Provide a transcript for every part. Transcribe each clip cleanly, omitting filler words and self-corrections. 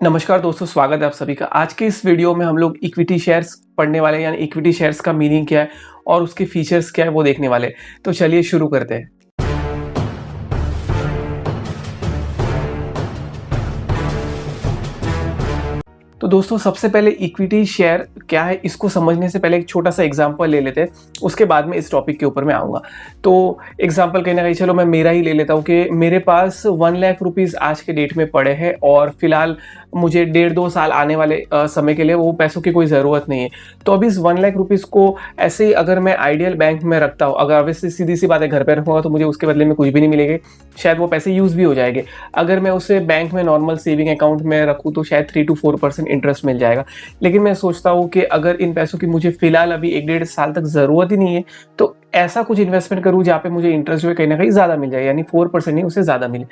नमस्कार दोस्तों, स्वागत है आप सभी का। आज के इस वीडियो में हम लोग इक्विटी शेयर्स पढ़ने वाले हैं, यानी इक्विटी शेयर्स का मीनिंग क्या है और उसके फीचर्स क्या है वो देखने वाले हैं। तो चलिए शुरू करते हैं। तो दोस्तों, सबसे पहले इक्विटी शेयर क्या है इसको समझने से पहले एक छोटा सा एग्जांपल ले लेते हैं, उसके बाद में इस टॉपिक के ऊपर मैं आऊँगा। तो एग्जांपल कहीं ना कहीं चलो मैं मेरा ही ले लेता हूँ कि मेरे पास 1 लाख रुपीज़ आज के डेट में पड़े हैं और फिलहाल मुझे 1.5-2 साल आने वाले समय के लिए वो पैसों की कोई ज़रूरत नहीं है। तो अभी इस 1 लाख रुपीज़ को ऐसे ही अगर मैं आइडियल बैंक में रखता हूँ, अगर ऑब्वियसली सीधी सी बात है, घर पे रखूँगा तो मुझे उसके बदले में कुछ भी नहीं मिलेगा, शायद वो पैसे यूज़ भी हो जाएंगे। अगर मैं उसे बैंक में नॉर्मल सेविंग अकाउंट में रखूँ तो शायद 3-4% इंटरेस्ट मिल जाएगा। लेकिन मैं सोचता हूँ कि अगर इन पैसों की मुझे फिलहाल अभी 1-1.5 साल तक ज़रूरत ही नहीं है, तो ऐसा कुछ इन्वेस्टमेंट करूँ जहाँ पे मुझे इंटरेस्ट जो है कहीं ना कहीं ज़्यादा मिल जाए, यानी 4% नहीं उससे ज़्यादा मिले।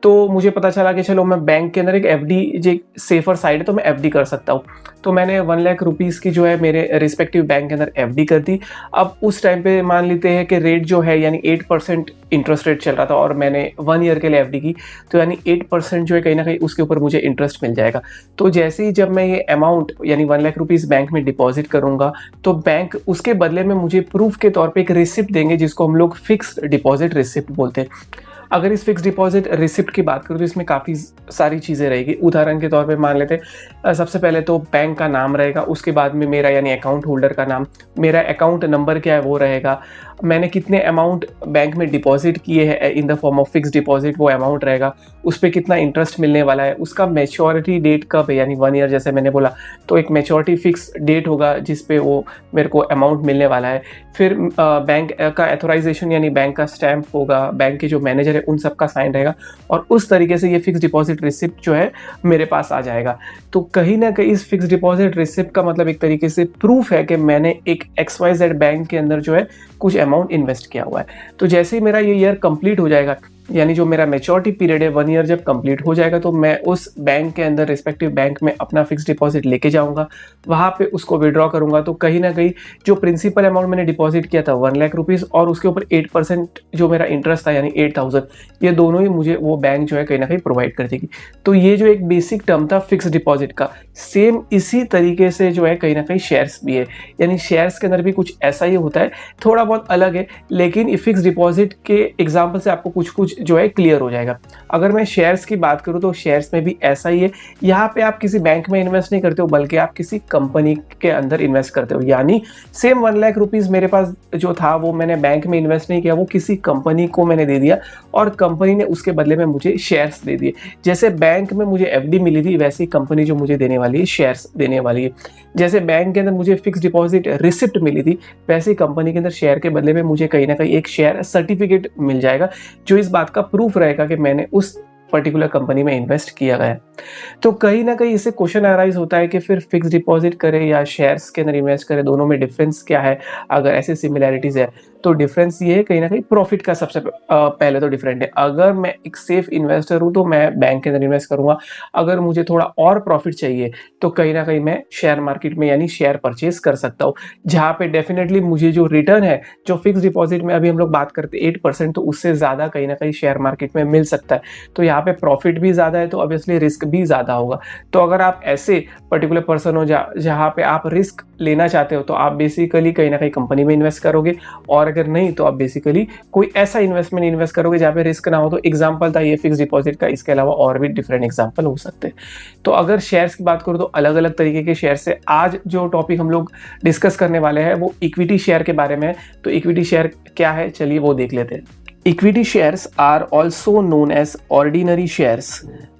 तो मुझे पता चला कि चलो मैं बैंक के अंदर एक एफडी जो सेफर साइड है तो मैं एफडी कर सकता हूँ। तो मैंने 1 लाख रुपीज़ की जो है मेरे रिस्पेक्टिव बैंक के अंदर एफडी कर दी। अब उस टाइम पे मान लेते हैं कि रेट जो है यानी 8% इंटरेस्ट रेट चल रहा था और मैंने 1 ईयर के लिए एफडी की, तो यानी 8% जो है कहीं ना कहीं उसके ऊपर मुझे इंटरेस्ट मिल जाएगा। तो जैसे ही जब मैं ये अमाउंट यानी 1 लाख रुपीज़ बैंक में डिपॉजिट करूंगा तो बैंक उसके बदले में मुझे प्रूफ के तौर पे एक रिसिप्ट देंगे, जिसको हम लोग फिक्स्ड डिपॉजिट रिसिप्ट बोलते हैं। अगर इस फिक्स डिपॉजिट रिसिप्ट की बात करूँ तो इसमें काफ़ी सारी चीज़ें रहेगी। उदाहरण के तौर पे मान लेते हैं सबसे पहले तो बैंक का नाम रहेगा, उसके बाद में मेरा यानी अकाउंट होल्डर का नाम, मेरा अकाउंट नंबर क्या है वो रहेगा, मैंने कितने अमाउंट बैंक में डिपॉजिट किए हैं in the form of fix deposit वो अमाउंट रहेगा, उस पर कितना इंटरेस्ट मिलने वाला है, उसका मैच्योरिटी डेट कब है यानी 1 ईयर जैसे मैंने बोला, तो एक मैच्योरिटी फिक्स डेट होगा जिस पे वो मेरे को अमाउंट मिलने वाला है। फिर बैंक का एथोराइजेशन यानी बैंक का स्टैंप होगा, बैंक के जो मैनेजर है उन सब का साइन रहेगा और उस तरीके से ये फिक्स डिपॉजिट रिसिप्ट जो है मेरे पास आ जाएगा। तो कहीं ना कहीं इस फिक्स डिपॉजिट रिसिप्ट का मतलब एक तरीके से प्रूफ है कि मैंने एक XYZ बैंक के अंदर जो है कुछ अमाउंट इन्वेस्ट किया हुआ है। तो जैसे ही मेरा ये ईयर कंप्लीट हो जाएगा, यानी जो मेरा मैच्योरिटी पीरियड है 1 ईयर जब कंप्लीट हो जाएगा, तो मैं उस बैंक के अंदर रिस्पेक्टिव बैंक में अपना फिक्स डिपॉजिट लेके जाऊंगा, वहां पे उसको विड्रॉ करूंगा। तो कहीं ना कहीं जो प्रिंसिपल अमाउंट मैंने डिपॉजिट किया था 1 लाख रुपीज़ और उसके ऊपर 8% जो मेरा इंटरेस्ट था यानी 8,000, ये दोनों ही मुझे वो बैंक जो है कहीं ना कहीं प्रोवाइड कर देगी। तो ये जो एक बेसिक टर्म था फिक्स डिपॉजिट का, सेम इसी तरीके से जो है कहीं ना कहीं शेयर्स भी है, यानी शेयर्स के अंदर भी कुछ ऐसा ही होता है, थोड़ा बहुत अलग है, लेकिन फिक्स डिपॉजिट के एग्जाम्पल से आपको कुछ कुछ जो है क्लियर हो जाएगा। अगर मैं शेयर्स की बात करूं तो शेयर्स में भी ऐसा ही है, यहाँ पे आप किसी बैंक में इन्वेस्ट नहीं करते हो बल्कि आप किसी कंपनी के अंदर इन्वेस्ट करते हो। यानी सेम 1 लाख रुपीज़ मेरे पास जो था वो मैंने बैंक में इन्वेस्ट नहीं किया, वो किसी कंपनी को मैंने दे दिया और कंपनी ने उसके बदले में मुझे शेयर्स दे दिए। जैसे बैंक में मुझे एफडी मिली थी, वैसे ही कंपनी जो मुझे देने वाली है शेयर्स देने वाली है। जैसे बैंक के अंदर मुझे फिक्स डिपॉजिट रिसिप्ट मिली थी, वैसे ही कंपनी के अंदर शेयर के बदले में मुझे कहीं ना कहीं एक शेयर सर्टिफिकेट मिल जाएगा, जो इस बात का प्रूफ रहेगा कि मैंने उस पर्टिकुलर कंपनी में इन्वेस्ट किया गया। तो कहीं ना कहीं इससे क्वेश्चन अराइज होता है कि फिर फिक्स डिपॉजिट करें या शेयर्स के अंदर इन्वेस्ट करें, दोनों में डिफरेंस क्या है। अगर ऐसे सिमिलैरिटीज है तो डिफरेंस ये है कहीं ना कहीं प्रॉफिट का सबसे पहले तो डिफरेंट है। अगर मैं एक सेफ इन्वेस्टर हूं तो मैं बैंक के अंदर इन्वेस्ट करूंगा, अगर मुझे थोड़ा और प्रॉफिट चाहिए तो कहीं ना कहीं मैं शेयर मार्केट में यानी शेयर परचेज कर सकता हूँ, जहां पे डेफिनेटली मुझे जो रिटर्न है जो फिक्स डिपॉजिट में अभी हम लोग बात करते हैं 8%, तो उससे ज्यादा कहीं ना कहीं शेयर मार्केट में मिल सकता है। तो यहाँ पे प्रॉफिट भी ज्यादा है तो ऑब्वियसली रिस्क भी ज्यादा होगा। तो अगर आप ऐसे पर्टिकुलर पर्सन हो जहाँ पे आप रिस्क लेना चाहते हो तो आप बेसिकली कहीं ना कहीं कंपनी में इन्वेस्ट करोगे, और अगर नहीं तो आप बेसिकली कोई ऐसा इन्वेस्टमेंट इन्वेस्ट करोगे जहाँ पे रिस्क ना हो। तो एग्जांपल था ये फिक्स डिपॉजिट का, इसके अलावा और भी डिफरेंट एग्जांपल हो सकते हैं। तो अगर शेयर्स की बात करूँ तो अलग अलग तरीके के शेयर से आज जो टॉपिक हम लोग डिस्कस करने वाले हैं वो इक्विटी शेयर के बारे में है। तो इक्विटी शेयर क्या है, चलिए वो देख लेते हैं। Equity shares are also known as ordinary shares.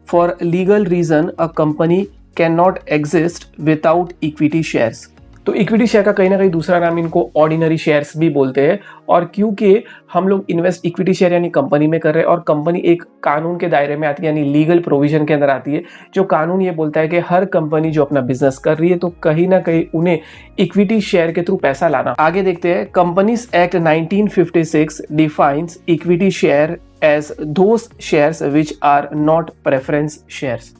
For legal reason, a company cannot exist without equity shares. तो इक्विटी शेयर का कहीं ना कहीं दूसरा नाम इनको ऑर्डिनरी शेयर्स भी बोलते हैं। और क्योंकि हम लोग इन्वेस्ट इक्विटी शेयर यानी कंपनी में कर रहे हैं और कंपनी एक कानून के दायरे में आती है यानी लीगल प्रोविजन के अंदर आती है, जो कानून ये बोलता है कि हर कंपनी जो अपना बिजनेस कर रही है तो कहीं ना कहीं उन्हें इक्विटी शेयर के थ्रू पैसा लाना। आगे देखते हैं, companies act 1956 defines equity share as those shares which are not preference shares.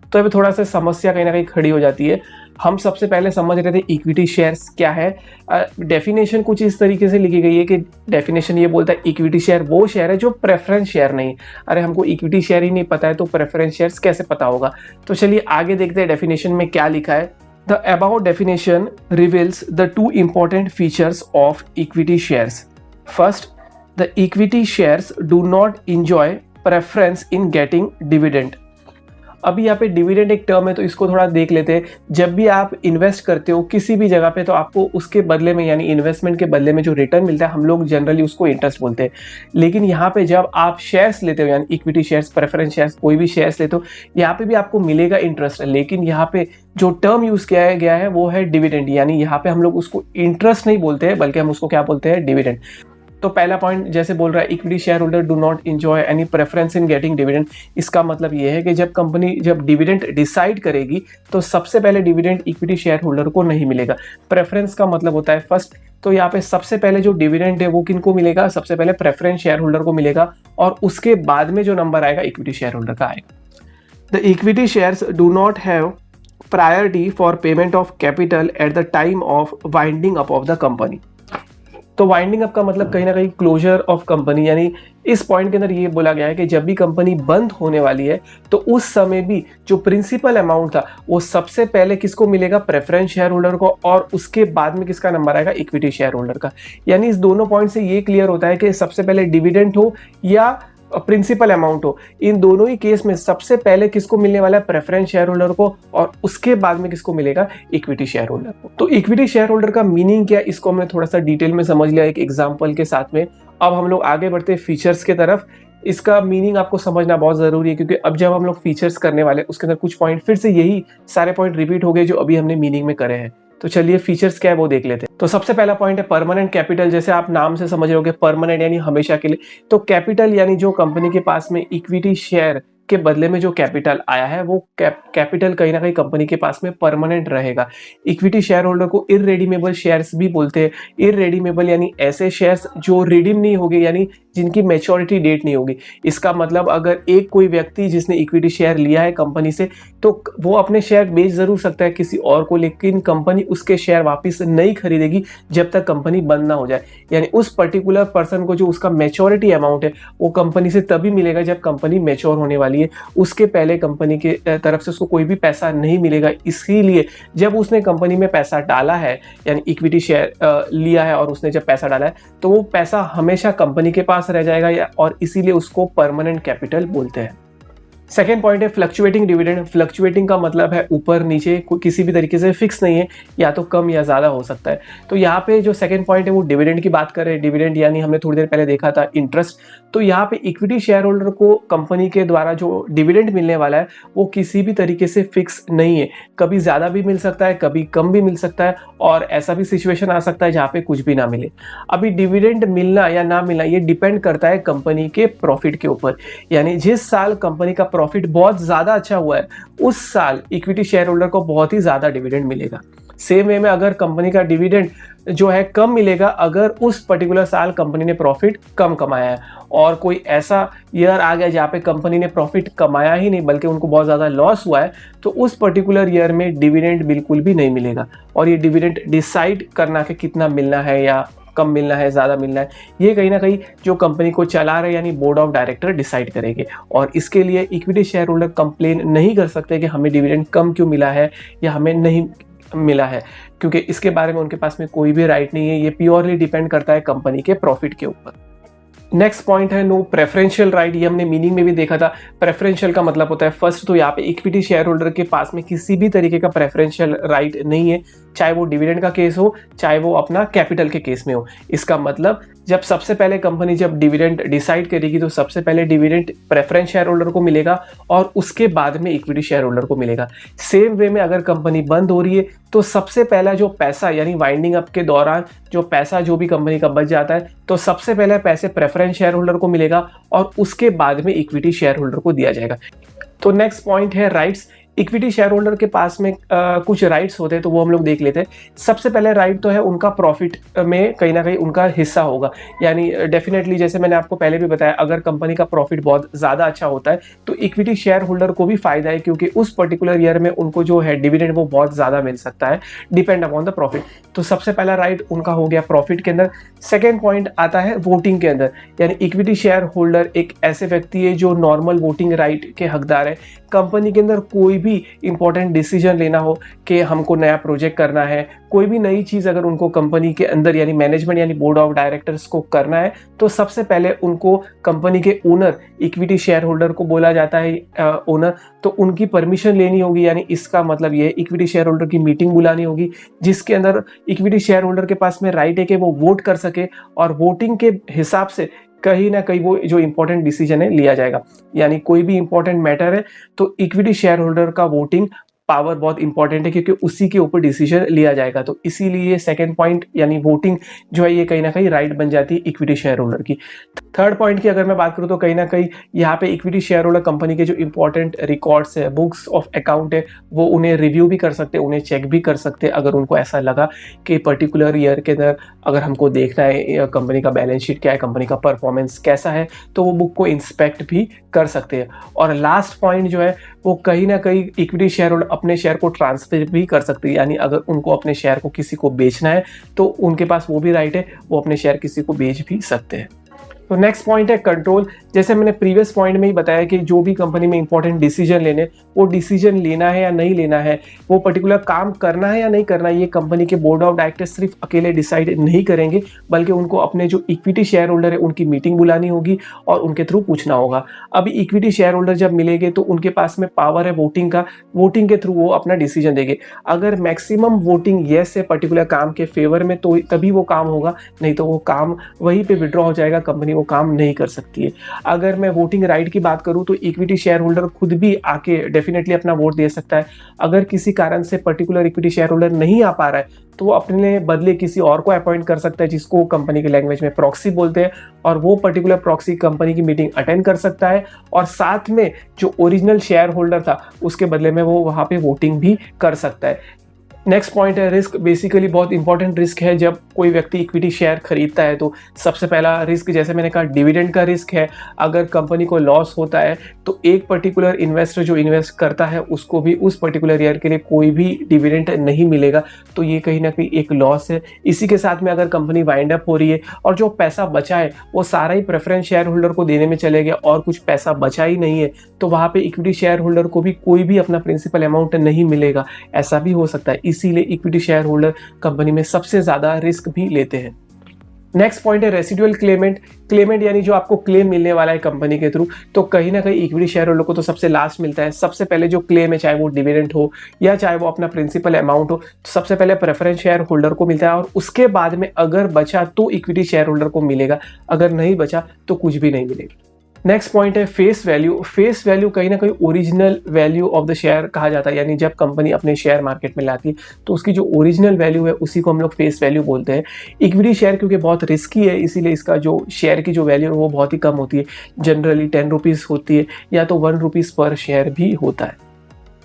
तो अभी थोड़ा सा समस्या कहीं ना कहीं खड़ी हो जाती है। हम सबसे पहले समझ रहे थे इक्विटी शेयर्स क्या है। डेफिनेशन कुछ इस तरीके से लिखी गई है कि डेफिनेशन ये बोलता है इक्विटी शेयर वो शेयर है जो प्रेफरेंस शेयर नहीं। अरे हमको इक्विटी शेयर ही नहीं पता है तो प्रेफरेंस शेयर्स कैसे पता होगा। तो चलिए आगे देखते हैं डेफिनेशन में क्या लिखा है। The above definition reveals the two important features of equity shares. First, the equity shares do not enjoy preference in getting dividend. अभी यहाँ पे डिविडेंड एक टर्म है तो इसको थोड़ा देख लेते हैं। जब भी आप इन्वेस्ट करते हो किसी भी जगह पे तो आपको उसके बदले में यानी इन्वेस्टमेंट के बदले में जो रिटर्न मिलता है हम लोग जनरली उसको इंटरेस्ट बोलते हैं। लेकिन यहाँ पे जब आप शेयर्स लेते हो यानी इक्विटी शेयर्स, प्रेफरेंस शेयर्स, कोई भी शेयर्स लेते हो यहाँ पे भी आपको मिलेगा इंटरेस्ट। लेकिन यहाँ पे जो टर्म यूज किया गया है वो है डिविडेंड, यानी यहाँ पे हम लोग उसको इंटरेस्ट नहीं बोलते हैं बल्कि हम उसको क्या बोलते हैं, डिविडेंड। तो पहला पॉइंट जैसे बोल रहा है equity share holder do not enjoy any preference in getting dividend. इसका मतलब ये है कि जब कंपनी जब डिविडेंड डिसाइड करेगी तो सबसे पहले डिविडेंड इक्विटी शेयर होल्डर को नहीं मिलेगा। प्रेफरेंस का मतलब होता है फर्स्ट, तो यहाँ पे सबसे पहले जो डिविडेंड है वो किनको मिलेगा, सबसे पहले प्रेफरेंस शेयर होल्डर को मिलेगा और उसके बाद में जो नंबर आएगा इक्विटी शेयर होल्डर का आएगा। The equity shares do not have priority for payment of capital at the time of winding up of the company. तो वाइंडिंग अप का मतलब कहीं ना कहीं क्लोजर ऑफ कंपनी, यानी इस पॉइंट के अंदर ये बोला गया है कि जब भी कंपनी बंद होने वाली है तो उस समय भी जो प्रिंसिपल अमाउंट था वो सबसे पहले किसको मिलेगा, प्रेफरेंस शेयर होल्डर को, और उसके बाद में किसका नंबर आएगा, इक्विटी शेयर होल्डर का। यानी इस दोनों पॉइंट से ये क्लियर होता है कि सबसे पहले डिविडेंड हो या प्रिंसिपल अमाउंट हो, इन दोनों ही केस में सबसे पहले किसको मिलने वाला है, प्रेफरेंस शेयर होल्डर को, और उसके बाद में किसको मिलेगा, इक्विटी शेयर होल्डर को। तो इक्विटी शेयर होल्डर का मीनिंग क्या है इसको हमने थोड़ा सा डिटेल में समझ लिया एक एग्जांपल के साथ में। अब हम लोग आगे बढ़ते हैं फीचर्स के तरफ। इसका मीनिंग आपको समझना बहुत जरूरी है क्योंकि अब जब हम लोग फीचर्स करने वाले उसके अंदर कुछ पॉइंट फिर से यही सारे पॉइंट रिपीट हो गए जो अभी हमने मीनिंग में करे हैं। तो चलिए फीचर्स क्या है वो देख लेते हैं। तो सबसे पहला पॉइंट है परमानेंट कैपिटल। जैसे आप नाम से समझ रहे होगे परमानेंट यानी हमेशा के लिए, तो कैपिटल यानी जो कंपनी के पास में इक्विटी शेयर के बदले में जो कैपिटल आया है वो कैपिटल कहीं ना कहीं कंपनी के पास में परमानेंट रहेगा। इक्विटी शेयर होल्डर को इररेडीमेबल शेयर्स भी बोलते हैं। इररेडीमेबल यानी ऐसे शेयर्स जो रिडीम नहीं होंगे यानी जिनकी मैच्योरिटी डेट नहीं होगी। इसका मतलब अगर एक कोई व्यक्ति जिसने इक्विटी शेयर लिया है कंपनी से तो वो अपने शेयर बेच जरूर सकता है किसी और को, लेकिन कंपनी उसके शेयर वापस नहीं खरीदेगी जब तक कंपनी बंद ना हो जाए। यानी उस पर्टिकुलर पर्सन को जो उसका मैच्योरिटी अमाउंट है वो कंपनी से तभी मिलेगा जब कंपनी मैच्योर होने वाली है, उसके पहले कंपनी के तरफ से उसको कोई भी पैसा नहीं मिलेगा। इसीलिए जब उसने कंपनी में पैसा डाला है यानी इक्विटी शेयर लिया है और उसने जब पैसा डाला है तो वो पैसा हमेशा कंपनी के पास रह जाएगा और इसीलिए उसको परमानेंट कैपिटल बोलते हैं। सेकेंड पॉइंट है फ्लक्चुएटिंग डिविडेंड। फ्लक्चुएटिंग का मतलब है ऊपर नीचे, किसी भी तरीके से फिक्स नहीं है, या तो कम या ज्यादा हो सकता है। तो यहाँ पे जो सेकेंड पॉइंट है वो डिविडेंड की बात कर रहे हैं। डिविडेंड यानी हमने थोड़ी देर पहले देखा था इंटरेस्ट। तो यहाँ पे इक्विटी शेयर होल्डर को कंपनी के द्वारा जो डिविडेंड मिलने वाला है वो किसी भी तरीके से फिक्स नहीं है, कभी ज्यादा भी मिल सकता है, कभी कम भी मिल सकता है, और ऐसा भी सिचुएशन आ सकता है जहाँ पे कुछ भी ना मिले। अभी डिविडेंड मिलना या ना मिलना ये डिपेंड करता है कंपनी के प्रॉफिट के ऊपर। यानी जिस साल कंपनी का प्रॉफिट बहुत ज्यादा अच्छा हुआ है उस साल इक्विटी शेयर होल्डर को बहुत ही ज्यादा डिविडेंड मिलेगा। सेम वे में अगर कंपनी का डिविडेंड जो है कम मिलेगा अगर उस पर्टिकुलर साल कंपनी ने प्रॉफिट कम कमाया है, और कोई ऐसा ईयर आ गया जहाँ पे कंपनी ने प्रॉफिट कमाया ही नहीं बल्कि उनको बहुत ज्यादा लॉस हुआ है, तो उस पर्टिकुलर ईयर में डिविडेंड बिल्कुल भी नहीं मिलेगा। और ये डिविडेंड डिसाइड करना कि कितना मिलना है या कम मिलना है, ज्यादा मिलना है, ये कहीं ना कहीं जो कंपनी को चला रहे यानी बोर्ड ऑफ डायरेक्टर डिसाइड करेंगे। और इसके लिए इक्विटी शेयर होल्डर कंप्लेन नहीं कर सकते कि हमें डिविडेंड कम क्यों मिला है या हमें नहीं मिला है, क्योंकि इसके बारे में उनके पास में कोई भी राइट नहीं है। ये प्योरली डिपेंड करता है कंपनी के प्रॉफिट के ऊपर। नेक्स्ट पॉइंट है नो प्रेफरेंशियल राइट। ये हमने मीनिंग में भी देखा था। प्रेफरेंशियल का मतलब होता है फर्स्ट, तो यहाँ पे इक्विटी शेयर होल्डर के पास में किसी भी तरीके का प्रेफरेंशियल राइट नहीं है, चाहे वो डिविडेंड का केस हो चाहे वो अपना कैपिटल के केस में हो। इसका मतलब जब सबसे पहले कंपनी जब डिविडेंड डिसाइड करेगी तो सबसे पहले डिविडेंड प्रेफरेंस शेयर होल्डर को मिलेगा और उसके बाद में इक्विटी शेयर होल्डर को मिलेगा। सेम वे में अगर कंपनी बंद हो रही है तो सबसे पहला जो पैसा यानी वाइंडिंग अप के दौरान जो पैसा जो भी कंपनी का बच जाता है तो सबसे पहले पैसे प्रेफरेंस शेयर होल्डर को मिलेगा और उसके बाद में इक्विटी शेयर होल्डर को दिया जाएगा। तो नेक्स्ट पॉइंट है राइट्स। इक्विटी शेयर होल्डर के पास में कुछ राइट्स होते हैं, तो वो हम लोग देख लेते हैं। सबसे पहले राइट तो है उनका प्रॉफिट में कहीं ना कहीं उनका हिस्सा होगा, यानी डेफिनेटली जैसे मैंने आपको पहले भी बताया, अगर कंपनी का प्रॉफिट बहुत ज़्यादा अच्छा होता है तो इक्विटी शेयर होल्डर को भी फायदा है, क्योंकि उस पर्टिकुलर ईयर में उनको जो है डिविडेंड वो बहुत ज़्यादा मिल सकता है, डिपेंड अपॉन द प्रॉफिट। तो सबसे पहला राइट उनका हो गया प्रॉफिट के अंदर। सेकेंड पॉइंट आता है वोटिंग के अंदर, यानी इक्विटी शेयर होल्डर एक ऐसे व्यक्ति है जो नॉर्मल वोटिंग राइट के हकदार है। कंपनी के अंदर कोई भी इंपॉर्टेंट डिसीजन लेना हो कि हमको नया प्रोजेक्ट करना है, कोई भी नई चीज़ अगर उनको कंपनी के अंदर यानी मैनेजमेंट यानी बोर्ड ऑफ डायरेक्टर्स को करना है, तो सबसे पहले उनको कंपनी के ओनर इक्विटी शेयर होल्डर को बोला जाता है ओनर, तो उनकी परमिशन लेनी होगी। यानी इसका मतलब ये इक्विटी शेयर होल्डर की मीटिंग बुलानी होगी, जिसके अंदर इक्विटी शेयर होल्डर के पास में राइट है कि वो वोट कर सके, और वोटिंग के हिसाब से कहीं ना कहीं वो जो इंपॉर्टेंट डिसीजन है लिया जाएगा। यानी कोई भी इंपॉर्टेंट मैटर है तो इक्विटी शेयर होल्डर का वोटिंग पावर बहुत इंपॉर्टेंट है, क्योंकि उसी के ऊपर डिसीजन लिया जाएगा। तो इसीलिए सेकंड पॉइंट यानी वोटिंग जो है ये कहीं ना कहीं राइट बन जाती है इक्विटी शेयर होल्डर की। थर्ड पॉइंट की अगर मैं बात करूं तो कहीं ना कहीं यहाँ पे इक्विटी शेयर होल्डर कंपनी के जो इंपॉर्टेंट रिकॉर्ड्स है, बुक्स ऑफ अकाउंट है, वो उन्हें रिव्यू भी कर सकते हैं, उन्हें चेक भी कर सकते हैं। अगर उनको ऐसा लगा कि पर्टिकुलर ईयर के अंदर अगर हमको देखना है कंपनी का बैलेंस शीट क्या है, कंपनी का परफॉर्मेंस कैसा है, तो वो बुक को इंस्पेक्ट भी कर सकते हैं। और लास्ट पॉइंट जो है वो कहीं ना कहीं इक्विटी शेयर होल्डर अपने शेयर को ट्रांसफर भी कर सकते हैं, यानी अगर उनको अपने शेयर को किसी को बेचना है तो उनके पास वो भी राइट है, वो अपने शेयर किसी को बेच भी सकते हैं। तो नेक्स्ट पॉइंट है कंट्रोल। जैसे मैंने प्रीवियस पॉइंट में ही बताया कि जो भी कंपनी में इंपॉर्टेंट डिसीजन लेने, वो डिसीजन लेना है या नहीं लेना है, वो पर्टिकुलर काम करना है या नहीं करना है, ये कंपनी के बोर्ड ऑफ डायरेक्टर्स सिर्फ अकेले डिसाइड नहीं करेंगे, बल्कि उनको अपने जो इक्विटी शेयर होल्डर है उनकी मीटिंग बुलानी होगी और उनके थ्रू पूछना होगा। अभी इक्विटी शेयर होल्डर जब मिलेंगे तो उनके पास में पावर है वोटिंग का, वोटिंग के थ्रू वो अपना डिसीजन देंगे। अगर मैक्सिमम वोटिंग येस है पर्टिकुलर काम के फेवर में तो तभी वो काम होगा, नहीं तो वो काम वहीं पे विड्रॉ हो जाएगा, कंपनी वो काम नहीं कर सकती है। अगर मैं वोटिंग राइट की बात करूं तो इक्विटी शेयर होल्डर खुद भी आके डेफिनेटली अपना वोट दे सकता है। अगर किसी कारण से पर्टिकुलर इक्विटी शेयर होल्डर नहीं आ पा रहा है तो वो अपने बदले किसी और को अपॉइंट कर सकता है, जिसको कंपनी के लैंग्वेज में प्रॉक्सी बोलते हैं, और वो पर्टिकुलर प्रॉक्सी कंपनी की मीटिंग अटेंड कर सकता है, और साथ में जो ओरिजिनल शेयर होल्डर था उसके बदले में वो वहां पे वोटिंग भी कर सकता है। नेक्स्ट पॉइंट है रिस्क। बेसिकली बहुत इंपॉर्टेंट रिस्क है जब कोई व्यक्ति इक्विटी शेयर खरीदता है, तो सबसे पहला रिस्क जैसे मैंने कहा डिविडेंड का रिस्क है। अगर कंपनी को लॉस होता है तो एक पर्टिकुलर इन्वेस्टर जो इन्वेस्ट करता है उसको भी उस पर्टिकुलर ईयर के लिए कोई भी डिविडेंड नहीं मिलेगा, तो ये कहीं ना कहीं एक लॉस है। इसी के साथ में अगर कंपनी वाइंड अप हो रही है और जो पैसा बचा है वो सारा ही प्रेफरेंस शेयर होल्डर को देने में चले गया और कुछ पैसा बचा ही नहीं है, तो वहाँ पे इक्विटी शेयर होल्डर को भी कोई भी अपना प्रिंसिपल अमाउंट नहीं मिलेगा, ऐसा भी हो सकता है। इसीलिए इक्विटी शेयर होल्डर कंपनी में सबसे ज्यादा रिस्क भी लेते हैं। नेक्स्ट पॉइंट है रेसिडुअल क्लेमेंट। क्लेमेंट यानी जो आपको क्लेम मिलने वाला है कंपनी के थ्रू, तो कहीं ना कहीं इक्विटी शेयर होल्डर को तो सबसे लास्ट मिलता है। सबसे पहले जो क्लेम है, चाहे वो डिविडेंड हो या चाहे वो अपना प्रिंसिपल अमाउंट हो, तो सबसे पहले प्रेफरेंस शेयर होल्डर को मिलता है, और उसके बाद में अगर बचा तो इक्विटी शेयर होल्डर को मिलेगा, अगर नहीं बचा तो कुछ भी नहीं मिलेगा। नेक्स्ट पॉइंट है फेस वैल्यू। फेस वैल्यू कहीं ना कहीं original value of the share कहा जाता है, यानी जब कंपनी अपने शेयर मार्केट में लाती है तो उसकी जो ओरिजिनल वैल्यू है उसी को हम लोग फेस वैल्यू बोलते हैं। इक्विटी शेयर क्योंकि बहुत रिस्की है, इसीलिए इसका जो शेयर की जो वैल्यू है वो बहुत ही कम होती है, जनरली 10 रुपीज़ होती है या तो 1 रुपीज़ पर शेयर भी होता है।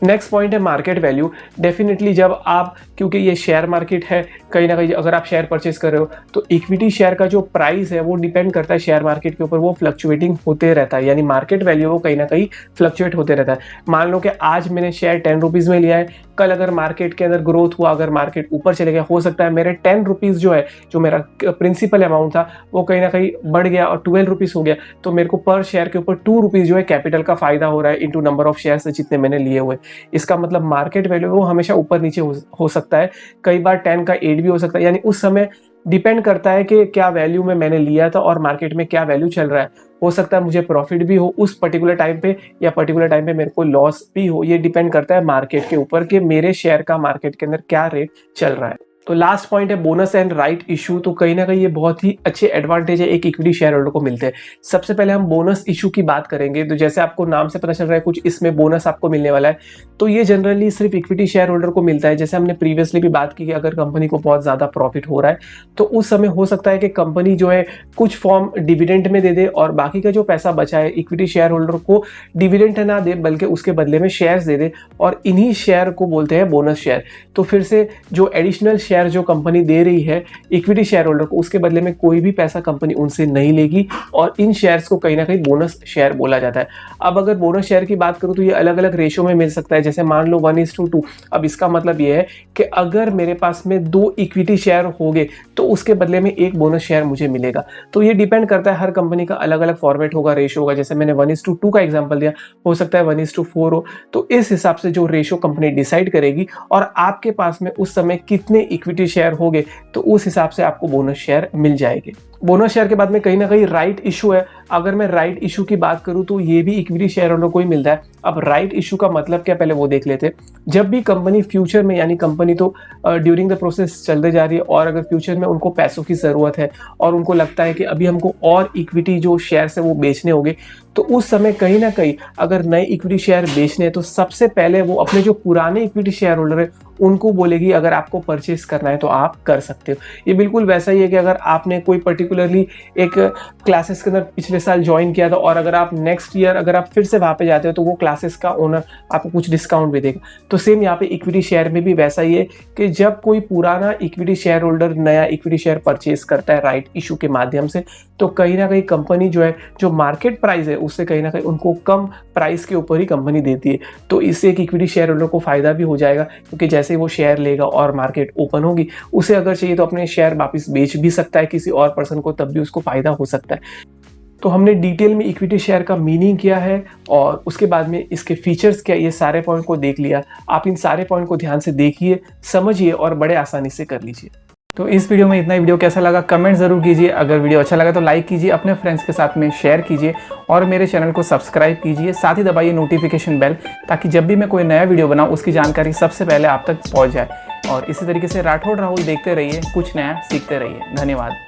नेक्स्ट पॉइंट है मार्केट वैल्यू। डेफिनेटली जब आप, क्योंकि ये शेयर मार्केट है, कहीं ना कहीं अगर आप शेयर परचेस कर रहे हो तो इक्विटी शेयर का जो प्राइस है वो डिपेंड करता है शेयर मार्केट के ऊपर, वो फ्लक्चुएटिंग होते रहता है, यानी मार्केट वैल्यू वो कहीं ना कहीं फ्लक्चुएट होते रहता है। मान लो कि आज मैंने शेयर 10 रुपीज़ में लिया है, कल अगर मार्केट के अंदर ग्रोथ हुआ, अगर मार्केट ऊपर चले गया, हो सकता है मेरे 10 रुपीज़ जो है, जो मेरा प्रिंसिपल अमाउंट था वो कहीं ना कहीं बढ़ गया और 12 रुपीज़ हो गया, तो मेरे को पर शेयर के ऊपर 2 रुपीज़ जो है कैपिटल का फायदा हो रहा है इंटू नंबर ऑफ शेयर जितने मैंने लिए हुए। इसका मतलब मार्केट वैल्यू वो हमेशा ऊपर नीचे हो सकता है, कई बार 10 का 8 भी हो सकता है, यानी उस समय डिपेंड करता है कि क्या वैल्यू में मैंने लिया था और मार्केट में क्या वैल्यू चल रहा है। हो सकता है मुझे प्रॉफिट भी हो उस पर्टिकुलर टाइम पे, या पर्टिकुलर टाइम पे मेरे को लॉस भी हो। ये डिपेंड करता है मार्केट के ऊपर कि मेरे शेयर का मार्केट के अंदर क्या रेट चल रहा है। तो लास्ट पॉइंट है बोनस एंड राइट इशू। तो कहीं ना कहीं ये बहुत ही अच्छे एडवांटेज है एक इक्विटी शेयर होल्डर को मिलते हैं। सबसे पहले हम बोनस इशू की बात करेंगे। तो जैसे आपको नाम से पता चल रहा है कुछ इसमें बोनस आपको मिलने वाला है, तो ये जनरली सिर्फ इक्विटी शेयर होल्डर को मिलता है। जैसे हमने प्रीवियसली भी बात की कि अगर कंपनी को बहुत ज्यादा प्रॉफिट हो रहा है तो उस समय हो सकता है कि कंपनी जो है कुछ फॉर्म डिविडेंड में दे दे और बाकी का जो पैसा बचा है इक्विटी शेयर होल्डर को डिविडेंड ना दे बल्कि उसके बदले में शेयर्स दे दे, और इन्हीं शेयर को बोलते हैं बोनस शेयर। तो फिर से जो एडिशनल शेयर जो कंपनी दे रही है इक्विटी शेयर होल्डर को, उसके बदले में कोई भी पैसा कंपनी उनसे नहीं लेगी, और इन शेयर्स को कहीं ना कहीं बोनस शेयर बोला जाता है। अब अगर बोनस शेयर की बात करूं तो ये अलग अलग रेशो में मिल सकता है। जैसे मान लो 1:2। अब इसका मतलब ये है कि अगर मेरे पास में 2 इक्विटी शेयर हो गए तो उसके बदले में 1 बोनस शेयर मुझे मिलेगा। तो ये डिपेंड करता है, हर कंपनी का अलग अलग फॉर्मेट होगा, रेशो होगा। जैसे मैंने 1:2 का एग्जांपल दिया, हो सकता है 1:4 हो। तो इस हिसाब से जो रेशो कंपनी डिसाइड करेगी और आपके पास में उस समय कितने इक्विटी शेयर हो गए तो उस हिसाब से आपको बोनस शेयर मिल जाएंगे। बोनस शेयर के बाद में कहीं ना कहीं राइट इशू है। अगर मैं राइट इशू की बात करूं तो ये भी इक्विटी शेयर होल्डर को ही मिलता है। अब राइट इशू का मतलब क्या, पहले वो देख लेते हैं। जब भी कंपनी फ्यूचर में, यानी कंपनी तो ड्यूरिंग द प्रोसेस चलते जा रही है, और अगर फ्यूचर में उनको पैसों की जरूरत है और उनको लगता है कि अभी हमको और इक्विटी जो शेयर्स है वो बेचने होंगे, तो उस समय कहीं ना कहीं अगर नए इक्विटी शेयर बेचने हैं तो सबसे पहले वो अपने जो पुराने इक्विटी शेयर होल्डर है उनको बोलेगी अगर आपको परचेस करना है तो आप कर सकते हो। ये बिल्कुल वैसा ही है कि अगर आपने कोई पर्टिकुलरली एक क्लासेस के अंदर पिछले साल ज्वाइन किया था और अगर आप नेक्स्ट ईयर अगर आप फिर से वहां पे जाते हो तो वो क्लासेस का ओनर आपको कुछ डिस्काउंट भी देगा। तो सेम यहाँ पे इक्विटी शेयर में भी वैसा ही है कि जब कोई पुराना इक्विटी शेयर होल्डर नया इक्विटी शेयर परचेस करता है राइट इशू के माध्यम से, तो कहीं ना कहीं कंपनी जो है जो मार्केट प्राइस है उससे कहीं ना कहीं उनको कम प्राइस के ऊपर ही कंपनी देती है। तो इससे एक इक्विटी शेयर होल्डर को फायदा भी हो जाएगा, क्योंकि जैसे वो शेयर लेगा और मार्केट ओपन होगी, उसे अगर चाहिए तो अपने शेयर वापस बेच भी सकता है किसी और पर्सन को, तब भी उसको फायदा हो सकता है। तो हमने डिटेल में इक्विटी शेयर का मीनिंग किया है और उसके बाद में इसके फीचर्स क्या, ये सारे पॉइंट को देख लिया। आप इन सारे पॉइंट को ध्यान से देखिए, समझिए और बड़े आसानी से कर लीजिए। तो इस वीडियो में इतना ही। वीडियो कैसा लगा कमेंट ज़रूर कीजिए। अगर वीडियो अच्छा लगा तो लाइक कीजिए, अपने फ्रेंड्स के साथ में शेयर कीजिए और मेरे चैनल को सब्सक्राइब कीजिए। साथ ही दबाइए नोटिफिकेशन बेल, ताकि जब भी मैं कोई नया वीडियो बनाऊँ उसकी जानकारी सबसे पहले आप तक पहुँच जाए। और इसी तरीके से राठौड़ राहुल देखते रहिए, कुछ नया सीखते रहिए। धन्यवाद।